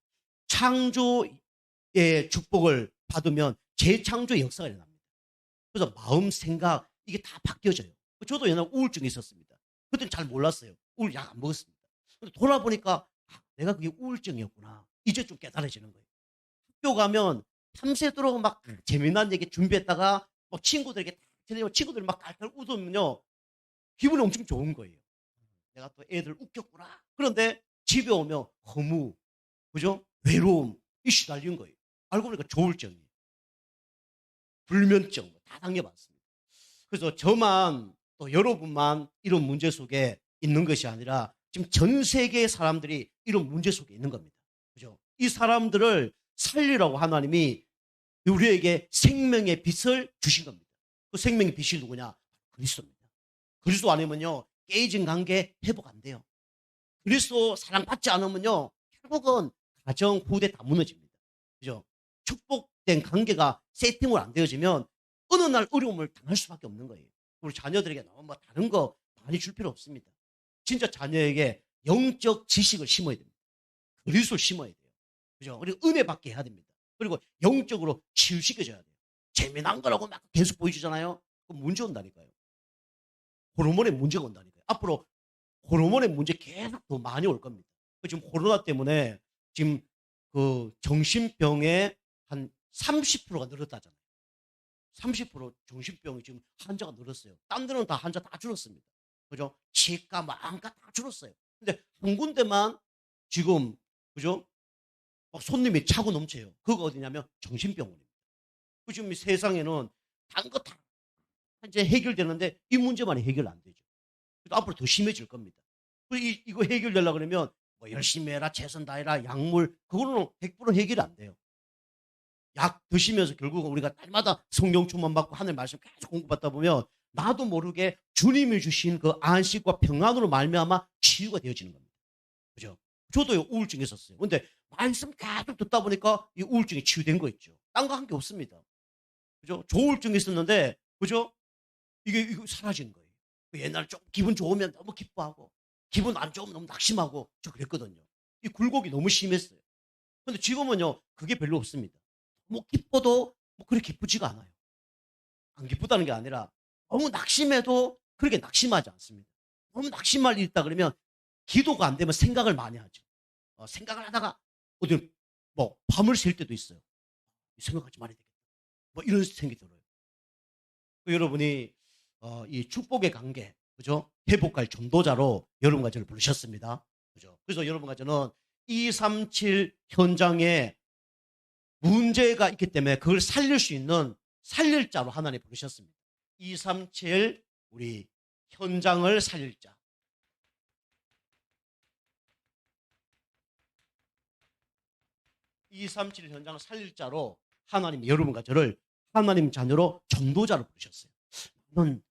창조의 축복을 받으면 재창조의 역사가 일어납니다. 그래서 마음, 생각 이게 다 바뀌어져요. 저도 옛날 우울증이 있었습니다. 그때는 잘 몰랐어요. 우울 약 안 먹었습니다. 근데 돌아보니까 내가 그게 우울증이었구나. 이제 좀 깨달아지는 거예요. 학교 가면 밤새도록 막 재미난 얘기 준비했다가 막 친구들에게 들리면 친구들이 막 깔깔 웃으면요. 기분이 엄청 좋은 거예요. 내가 또 애들 웃겼구나. 그런데 집에 오면 허무, 그죠? 외로움, 이 시달린 거예요. 알고 보니까 조울증이에요. 불면증 다 당겨봤습니다. 그래서 저만 또 여러분만 이런 문제 속에 있는 것이 아니라 지금 전 세계의 사람들이 이런 문제 속에 있는 겁니다. 그죠? 이 사람들을 살리라고 하나님이 우리에게 생명의 빛을 주신 겁니다. 그 생명의 빛이 누구냐? 그리스도입니다. 그리스도 아니면요, 깨진 관계 회복 안 돼요. 그리스도 사랑받지 않으면요, 결국은 가정, 후대 다 무너집니다. 그죠? 축복된 관계가 세팅을 안 되어지면 어느 날 어려움을 당할 수밖에 없는 거예요. 우리 자녀들에게 너무 뭐 다른 거 많이 줄 필요 없습니다. 진짜 자녀에게 영적 지식을 심어야 됩니다. 그리스도를 심어야 돼요. 그죠? 그리고 은혜 받게 해야 됩니다. 그리고 영적으로 치유시켜줘야 돼요. 재미난 거라고 막 계속 보여주잖아요. 그럼 문제 온다니까요. 호르몬에 문제가 온다니까요. 앞으로 호르몬의 문제 계속 더 많이 올 겁니다. 지금 코로나 때문에 지금 그 정신병의 한 30%가 늘었다잖아요. 30% 정신병이 지금 환자가 늘었어요. 딴 데는 다 환자 다 줄었습니다. 그죠? 치과, 안과 다 줄었어요. 근데 한 군데만 지금, 그죠? 막 손님이 차고 넘쳐요. 그거 어디냐면 정신병원입니다. 그 지금 이 세상에는 단 거 다 이제 해결되는데 이 문제만이 해결 안 되죠. 그래서 앞으로 더 심해질 겁니다. 이거 해결되려고 그러면 뭐 열심히 해라, 최선 다해라, 약물, 그거는 100% 해결이 안 돼요. 약 드시면서 결국은 우리가 날마다 성령 충만 받고 하늘 말씀 계속 공부받다 보면 나도 모르게 주님이 주신 그 안식과 평안으로 말미암아 치유가 되어지는 겁니다. 그죠? 저도 우울증이 있었어요. 근데 말씀 계속 듣다 보니까 이 우울증이 치유된 거 있죠. 딴 거 한 게 없습니다. 그죠? 조울증이 있었는데, 그죠? 이거 사라진 거예요. 옛날에 좀 기분 좋으면 너무 기뻐하고, 기분 안 좋으면 너무 낙심하고, 저 그랬거든요. 이 굴곡이 너무 심했어요. 근데 지금은요, 그게 별로 없습니다. 뭐 기뻐도 뭐 그렇게 기쁘지가 않아요. 안 기쁘다는 게 아니라 너무 낙심해도 그렇게 낙심하지 않습니다. 너무 낙심할 일 있다 그러면 기도가 안 되면 생각을 많이 하죠. 생각을 하다가 어디 뭐 밤을 샐 때도 있어요. 생각하지 말아야 되겠다. 뭐 이런 생각이 들어요. 여러분이 이 축복의 관계, 그죠? 회복할 전도자로 여러분과 저를 부르셨습니다. 그죠? 그래서 여러분과 저는 237 현장에 문제가 있기 때문에 그걸 살릴 수 있는 살릴 자로 하나님 부르셨습니다. 237 우리 현장을 살릴 자. 237 현장을 살릴 자로 하나님이 여러분과 저를 하나님 자녀로 전도자로 부르셨어요. 나는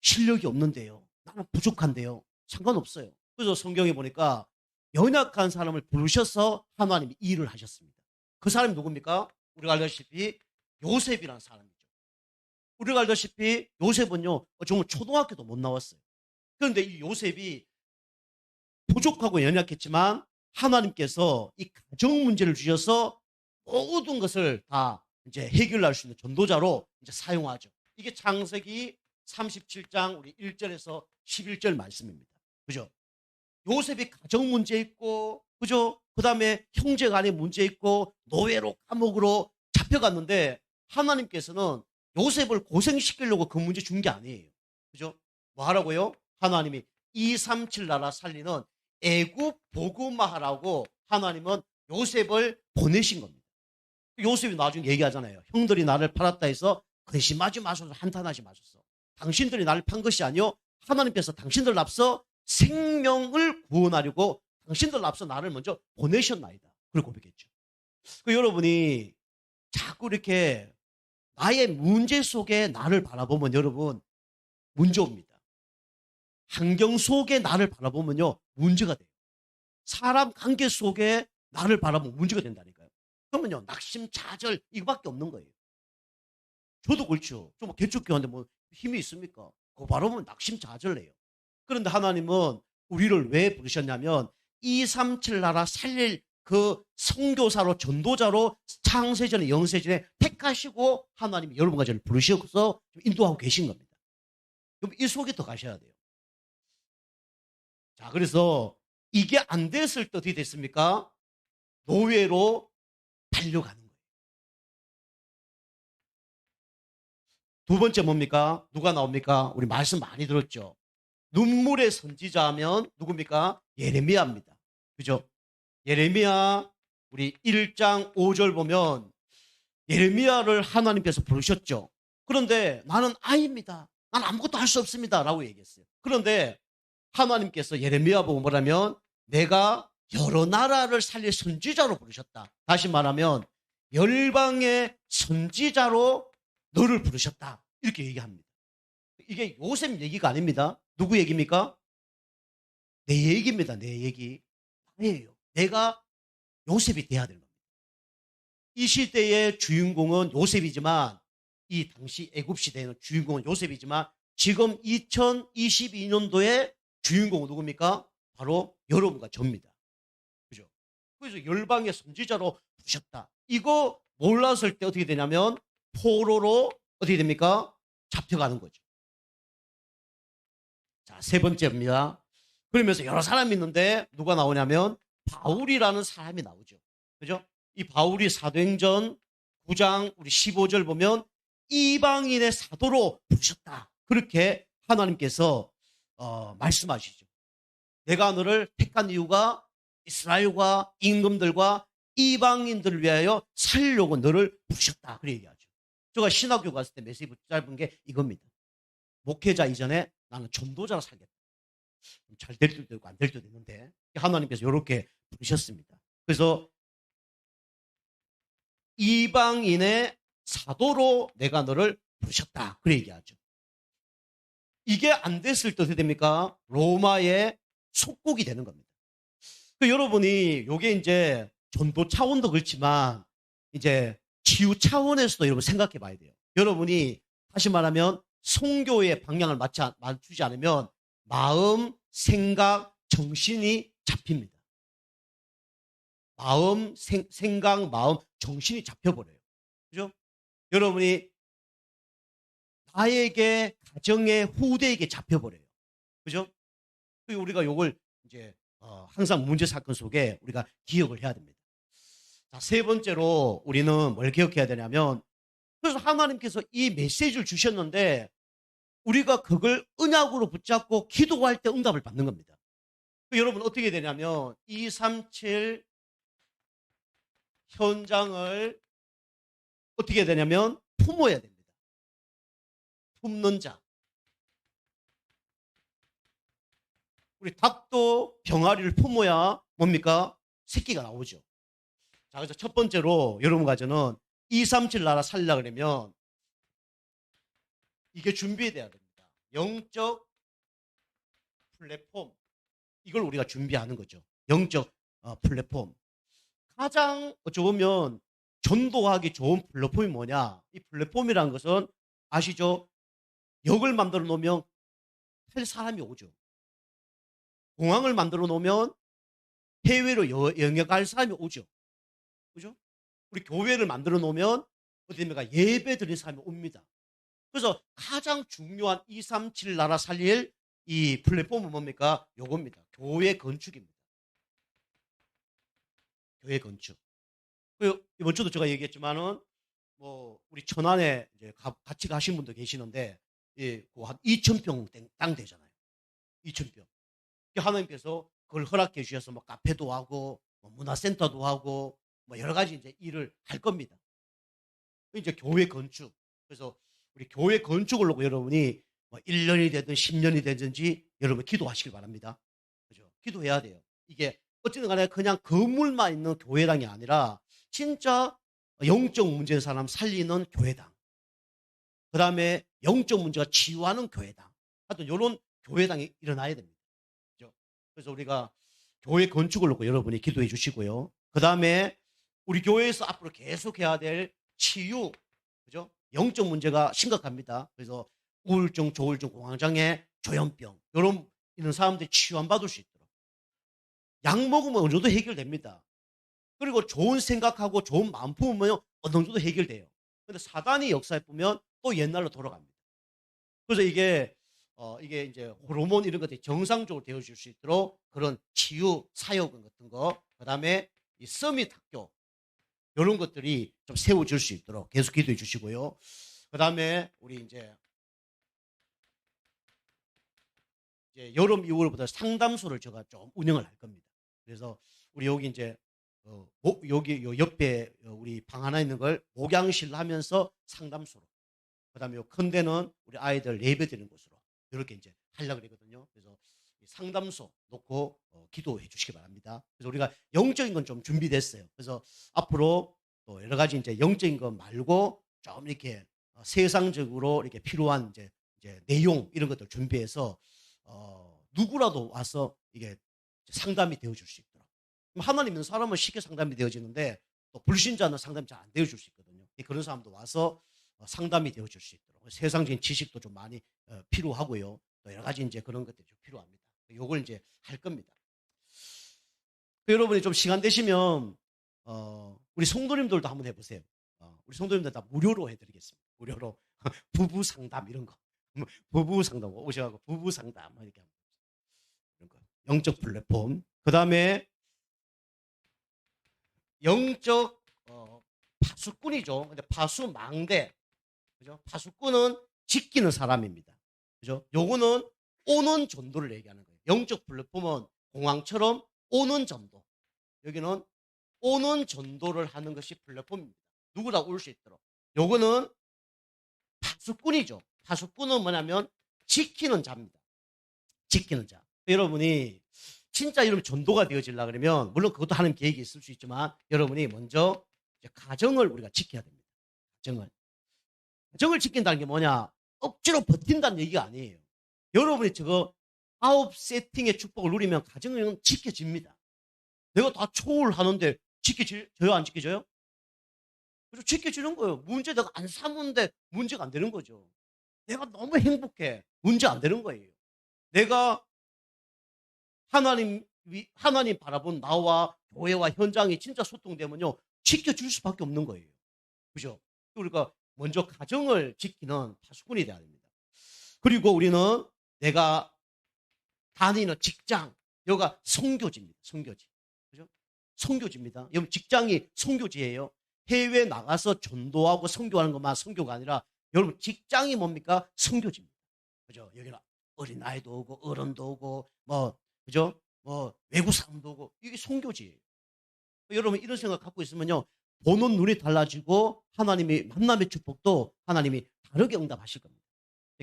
실력이 없는데요. 나는 부족한데요. 상관없어요. 그래서 성경에 보니까 연약한 사람을 부르셔서 하나님이 일을 하셨습니다. 그 사람이 누굽니까? 우리가 알다시피 요셉이라는 사람이죠. 우리가 알다시피 요셉은요, 정말 초등학교도 못 나왔어요. 그런데 이 요셉이 부족하고 연약했지만 하나님께서 이 가정 문제를 주셔서 모든 것을 다 이제 해결할 수 있는 전도자로 이제 사용하죠. 이게 창세기 37장 우리 1절에서 11절 말씀입니다. 그죠? 요셉이 가정 문제 있고, 그죠? 그 다음에 형제 간에 문제 있고, 노예로 감옥으로 잡혀갔는데, 하나님께서는 요셉을 고생시키려고 그 문제 준 게 아니에요. 그죠? 뭐 하라고요? 하나님이 237 나라 살리는 애굽 복음화하라고 하나님은 요셉을 보내신 겁니다. 요셉이 나중에 얘기하잖아요. 형들이 나를 팔았다 해서 근심하지 마소서, 한탄하지 마소서. 당신들이 나를 판 것이 아니요 하나님께서 당신들 앞서 생명을 구원하려고 당신들 앞서 나를 먼저 보내셨나이다. 그걸 고백했죠. 여러분이 자꾸 이렇게 나의 문제 속에 나를 바라보면 여러분 문제 옵니다. 환경 속에 나를 바라보면요 문제가 돼요. 사람 관계 속에 나를 바라보면 문제가 된다니까요. 그러면요 낙심, 좌절 이거밖에 없는 거예요. 저도 그렇죠. 좀 개척교회인데 뭐 힘이 있습니까? 그거 바라보면 낙심, 좌절해요. 그런데 하나님은 우리를 왜 부르셨냐면 237 나라 살릴 그 선교사로 전도자로 창세전에 영세전에 택하시고 하나님이 여러분과 저를 부르셔서 인도하고 계신 겁니다. 그럼 이 속에 더 가셔야 돼요. 자, 그래서 이게 안 됐을 때 어떻게 됐습니까? 노예로 달려가는 거예요. 두 번째 뭡니까? 누가 나옵니까? 우리 말씀 많이 들었죠. 눈물의 선지자하면 누굽니까? 예레미야입니다. 그죠? 예레미야 우리 1장 5절 보면 예레미야를 하나님께서 부르셨죠. 그런데 나는 아이입니다. 난 아무것도 할 수 없습니다라고 얘기했어요. 그런데 하나님께서 예레미야 보고 뭐라면 내가 여러 나라를 살릴 선지자로 부르셨다. 다시 말하면 열방의 선지자로 너를 부르셨다. 이렇게 얘기합니다. 이게 요셉 얘기가 아닙니다. 누구 얘기입니까? 내 얘기입니다. 내 얘기. 아니에요. 내가 요셉이 돼야 되는 겁니다. 이 시대의 주인공은 요셉이지만 이 당시 애굽 시대에는 주인공은 요셉이지만 지금 2022년도에 주인공은 누굽니까? 바로 여러분과 저입니다. 그죠? 그래서 열방의 선지자로 부르셨다. 이거 몰랐을 때 어떻게 되냐면 포로로 어떻게 됩니까? 잡혀가는 거죠. 자, 세 번째입니다. 그러면서 여러 사람이 있는데 누가 나오냐면 바울이라는 사람이 나오죠. 그죠? 이 바울이 사도행전 9장 우리 15절 보면 이방인의 사도로 부르셨다. 그렇게 하나님께서 말씀하시죠. 내가 너를 택한 이유가 이스라엘과 임금들과 이방인들을 위하여 살려고 너를 부르셨다. 그렇게 얘기하죠. 제가 신학교 갔을 때 메시지 짧은 게 이겁니다. 목회자 이전에 나는 전도자로 살겠다. 잘 될 때도 있고 안 될 때도 있는데 하나님께서 이렇게 부르셨습니다. 그래서 이방인의 사도로 내가 너를 부르셨다. 그렇게 얘기하죠. 이게 안 됐을 때 어떻게 됩니까? 로마의 속국이 되는 겁니다. 여러분이 요게 이제 전도 차원도 그렇지만 이제 치유 차원에서도 여러분 생각해 봐야 돼요. 여러분이 다시 말하면 선교의 방향을 맞추지 않으면 마음, 생각, 정신이 잡힙니다. 마음, 생각, 마음, 정신이 잡혀버려요. 그죠? 여러분이 나에게, 가정의 후대에게 잡혀버려요. 그죠? 우리가 요걸 이제 항상 문제 사건 속에 우리가 기억을 해야 됩니다. 자, 세 번째로 우리는 뭘 기억해야 되냐면 그래서 하나님께서 이 메시지를 주셨는데 우리가 그걸 언약으로 붙잡고 기도할 때 응답을 받는 겁니다. 여러분 어떻게 되냐면 237 현장을 어떻게 되냐면 품어야 됩니다. 품는 자. 우리 닭도 병아리를 품어야 뭡니까? 새끼가 나오죠. 자, 그래서 첫 번째로 여러분과 저는 237 나라 살려고 그러면 이게 준비돼야 됩니다. 영적 플랫폼. 이걸 우리가 준비하는 거죠. 영적 플랫폼. 가장 어쩌면 전도하기 좋은 플랫폼이 뭐냐? 이 플랫폼이라는 것은 아시죠? 역을 만들어 놓으면 할 사람이 오죠. 공항을 만들어 놓으면 해외로 영역할 사람이 오죠. 그죠? 우리 교회를 만들어 놓으면 어떻게 됩니까? 예배 드리는 사람이 옵니다. 그래서 가장 중요한 237 나라 살릴 이 플랫폼은 뭡니까? 요겁니다. 교회 건축입니다. 교회 건축. 이번 주도 제가 얘기했지만은 뭐 우리 천안에 이제 같이 가신 분도 계시는데 예, 한 2,000평 땅 되잖아요. 2,000평. 하나님께서 그걸 허락해 주셔서 뭐 카페도 하고 뭐 문화센터도 하고 뭐 여러 가지 이제 일을 할 겁니다. 이제 교회 건축. 그래서 우리 교회 건축을 놓고 여러분이 뭐 1년이 되든 10년이 되든지 여러분 기도하시길 바랍니다. 그죠? 기도해야 돼요. 이게 어쨌든 간에 그냥 건물만 있는 교회당이 아니라 진짜 영적 문제인 사람 살리는 교회당. 그 다음에 영적 문제가 치유하는 교회당. 하여튼 이런 교회당이 일어나야 됩니다. 그죠? 그래서 우리가 교회 건축을 놓고 여러분이 기도해 주시고요. 그 다음에 우리 교회에서 앞으로 계속 해야 될 치유. 그죠? 영적 문제가 심각합니다. 그래서 우울증, 조울증, 공황장애, 조현병 이런 사람들이 치유 안 받을 수 있도록 약 먹으면 어느 정도 해결됩니다. 그리고 좋은 생각하고 좋은 마음 품으면 어느 정도 해결돼요. 근데 사단이 역사에 보면 또 옛날로 돌아갑니다. 그래서 이게 이제 호르몬 이런 것들이 정상적으로 되어질 수 있도록 그런 치유 사역 같은 거, 그 다음에 이 서밋 학교 이런 것들이 좀 세워질 수 있도록 계속 기도해 주시고요. 그 다음에 우리 이제 여름 이후로부터 상담소를 제가 좀 운영을 할 겁니다. 그래서 우리 여기 이제 여기 요 옆에 우리 방 하나 있는 걸 목양실 하면서 상담소로. 그다음에 요 큰 데는 우리 아이들 예배 드리는 곳으로 이렇게 이제 하려고 그러거든요. 그래서 상담소 놓고 기도해 주시기 바랍니다. 그래서 우리가 영적인 건 좀 준비됐어요. 그래서 앞으로 또 여러 가지 이제 영적인 것 말고 좀 이렇게 세상적으로 이렇게 필요한 이제 내용 이런 것들 준비해서 누구라도 와서 이게 상담이 되어줄 수 있도록. 하나님 있는 사람은 쉽게 상담이 되어지는데 또 불신자는 상담이 잘 안 되어줄 수 있거든요. 그런 사람도 와서 상담이 되어줄 수 있도록 세상적인 지식도 좀 많이 필요하고요. 또 여러 가지 이제 그런 것들이 좀 필요합니다. 요걸 이제 할 겁니다. 여러분이 좀 시간 되시면 우리 성도님들도 한번 해보세요. 우리 성도님들 다 무료로 해드리겠습니다. 무료로 부부 상담 이런 거, 부부 상담 오셔가지고 부부 상담 이렇게 이런 거 영적 플랫폼. 그 다음에 영적 파수꾼이죠. 근데 파수망대, 그죠? 파수꾼은 지키는 사람입니다. 그죠? 요거는 오는 전도를 얘기하는 거예요. 영적 플랫폼은 공항처럼 오는 전도. 여기는 오는 전도를 하는 것이 플랫폼입니다. 누구나 올 수 있도록. 요거는 파수꾼이죠. 파수꾼은 뭐냐면 지키는 자입니다. 지키는 자. 여러분이 진짜 이런 전도가 되어지려고 그러면 물론 그것도 하는 계획이 있을 수 있지만 여러분이 먼저 가정을 우리가 지켜야 됩니다. 가정을 지킨다는 게 뭐냐? 억지로 버틴다는 얘기가 아니에요. 여러분이 저거 9세팅의 축복을 누리면 가정은 지켜집니다. 내가 다 초월하는데 지켜져요? 안 지켜져요? 그래서 지켜지는 거예요. 문제 내가 안 삼는데 문제가 안 되는 거죠. 내가 너무 행복해. 문제 안 되는 거예요. 내가 하나님 바라본 나와 교회와 현장이 진짜 소통되면요. 지켜줄 수밖에 없는 거예요. 그죠? 그러니까 먼저 가정을 지키는 파수꾼이 돼야 됩니다. 그리고 우리는 내가 다니는 직장, 여기가 선교지입니다. 선교지. 그죠? 선교지입니다. 여러분 직장이 선교지예요. 해외 나가서 전도하고 선교하는 것만 선교가 아니라 여러분 직장이 뭡니까? 선교지입니다. 그죠? 여기는 어린아이도 오고 어른도 오고 뭐 그죠? 뭐 외국 사람도 오고 이게 선교지예요. 여러분 이런 생각 갖고 있으면요. 보는 눈이 달라지고 하나님이 만남의 축복도 하나님이 다르게 응답하실 겁니다.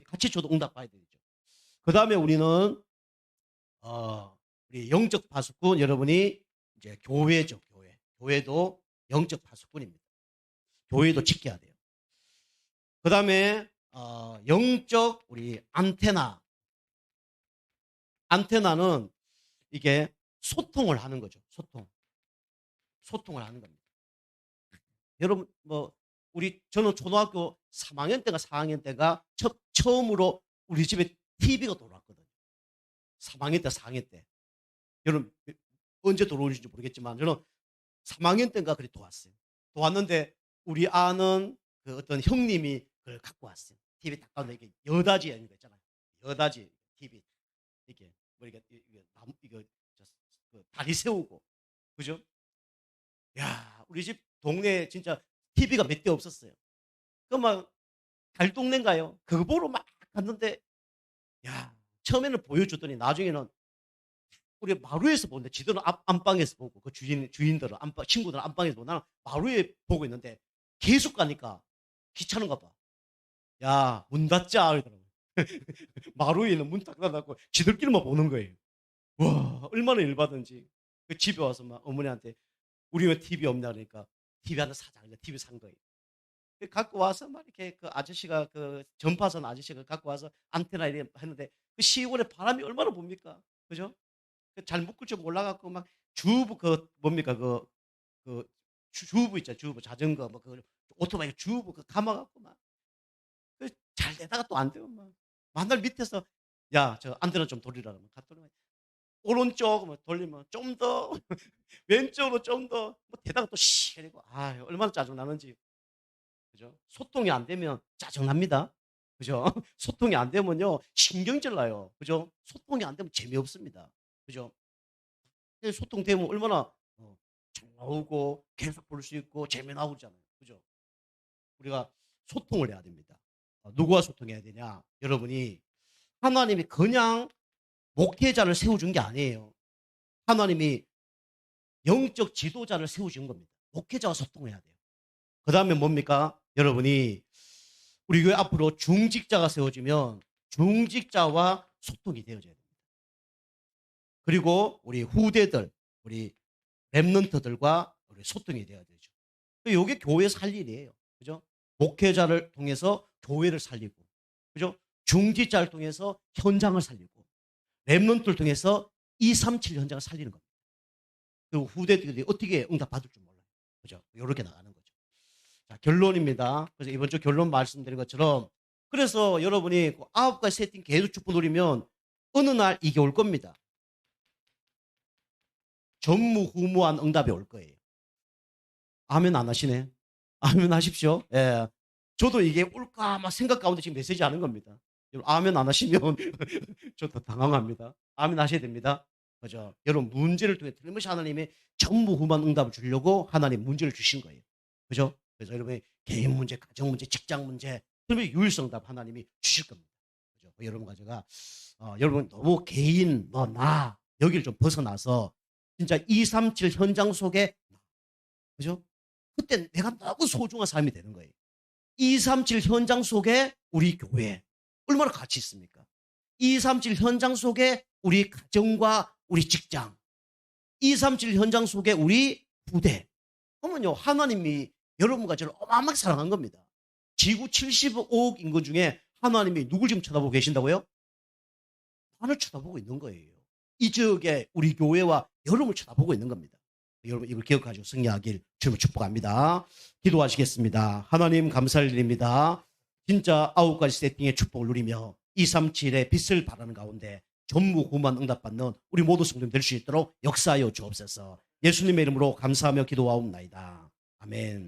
같이 저도 응답받아야 되죠. 그 다음에 우리는 우리 영적 파수꾼 여러분이 이제 교회죠. 교회도 영적 파수꾼입니다. 교회도 지켜야 돼요. 그 다음에 영적 우리 안테나는 이게 소통을 하는 거죠. 소통을 하는 겁니다. 여러분 저는 초등학교 3학년 때가 4학년 때가 처음으로 우리 집에 TV가 들어왔거든요. 3학년 때 4학년 때. 여러분 언제 들어오는지 모르겠지만 저는 3학년 때인가 그리 들어왔어요. 들어왔는데 우리 아는 그 어떤 형님이 그걸 갖고 왔어요. TV 딱 가운데 이게 여다지 이런 거 있잖아요. 여다지 TV 이렇게 뭐 이거 다리 세우고 그죠? 야 우리 집 동네에 진짜 TV가 몇 대 없었어요. 그막 달동네인가요? 그거 보러 막 갔는데 야 처음에는 보여주더니 나중에는 우리 마루에서 보는데 지들은 안방에서 보고 그 주인들은 친구들은 안방에서 보고 나는 마루에 보고 있는데 계속 가니까 귀찮은가 봐. 야, 문 닫자 이러더라고. 마루에는 문 딱 닫아놓고 지들끼리만 보는 거예요. 와, 얼마나 열받은지. 그 집에 와서 막 어머니한테 우리 왜 TV 없냐 그러니까 TV 하나 사자. 그러니까 TV 산 거예요. 갖고 와서 막 이렇게 그 아저씨가 그 전파선 아저씨가 갖고 와서 안테나 이렇게 했는데 그 시골에 바람이 얼마나 붑니까? 그죠? 잘 묶을 줄 몰라갖고 막 주부 그 뭡니까 그 주부 있잖아 주부 자전거 뭐 그 오토바이 주부 그 감아갖고 막 잘 되다가 또 안 되고 막 만날 밑에서 야 저 안테나 좀 돌리라 그러면 갔더니 오른쪽 뭐 돌리면 좀 더 왼쪽으로 좀 더 뭐 되다가 또씨 그리고 아 얼마나 짜증 나는지 그죠? 소통이 안 되면 짜증 납니다. 그죠? 소통이 안 되면요 신경질 나요. 그죠? 소통이 안 되면 재미없습니다. 그죠? 소통되면 얼마나 잘 나오고 계속 볼 수 있고 재미 나오잖아요. 그죠? 우리가 소통을 해야 됩니다. 누구와 소통해야 되냐? 여러분이 하나님이 그냥 목회자를 세워준 게 아니에요. 하나님이 영적 지도자를 세워준 겁니다. 목회자와 소통해야 돼요. 그 다음에 뭡니까? 여러분이 우리 교회 앞으로 중직자가 세워지면 중직자와 소통이 되어져야 됩니다. 그리고 우리 후대들, 우리 랩런트들과 우리 소통이 되어야 되죠. 이게 교회에서 할 일이에요. 그죠? 목회자를 통해서 교회를 살리고, 그죠? 중직자를 통해서 현장을 살리고, 랩런트를 통해서 237 현장을 살리는 겁니다. 그리고 후대들이 어떻게 응답받을 줄 몰라요. 그죠? 이렇게 나가는 거죠. 자, 결론입니다. 그래서 이번 주 결론 말씀드린 것처럼, 그래서 여러분이 9가지 세팅 계속 축복 누리면 어느 날 이게 올 겁니다. 전무후무한 응답이 올 거예요. 아멘 안 하시네. 아멘 하십시오. 예. 저도 이게 올까 막 생각 가운데 지금 메시지 하는 겁니다. 아멘 안 하시면 저도 당황합니다. 아멘 하셔야 됩니다. 그죠? 여러분 문제를 통해 틀림없이 하나님이 전무후무한 응답을 주려고 하나님 문제를 주신 거예요. 그죠? 그래서 여러분의 개인 문제, 가정 문제, 직장 문제, 틀림없이 유일성답 하나님이 주실 겁니다. 그죠? 여러분 가져가 여러분 너무 개인 나 여기를 좀 벗어나서 진짜 237 현장 속에 그죠? 그때 내가 너무 소중한 삶이 되는 거예요. 237 현장 속에 우리 교회 얼마나 가치 있습니까? 237 현장 속에 우리 가정과 우리 직장, 237 현장 속에 우리 부대. 그러면요 하나님이 여러분과 저를 어마어마하게 사랑한 겁니다. 지구 75억 인구 중에 하나님이 누굴 지금 쳐다보고 계신다고요? 나를 쳐다보고 있는 거예요. 이 지역에 우리 교회와 여러분을 쳐다보고 있는 겁니다. 여러분 이걸 기억하시고 승리하길 주님을 축복합니다. 기도하시겠습니다. 하나님 감사를 드립니다. 진짜 9가지 세팅의 축복을 누리며 237의 빛을 바라는 가운데 전무후무한 응답받는 우리 모두 성도님 될 수 있도록 역사하여 주옵소서. 예수님의 이름으로 감사하며 기도하옵나이다. 아멘.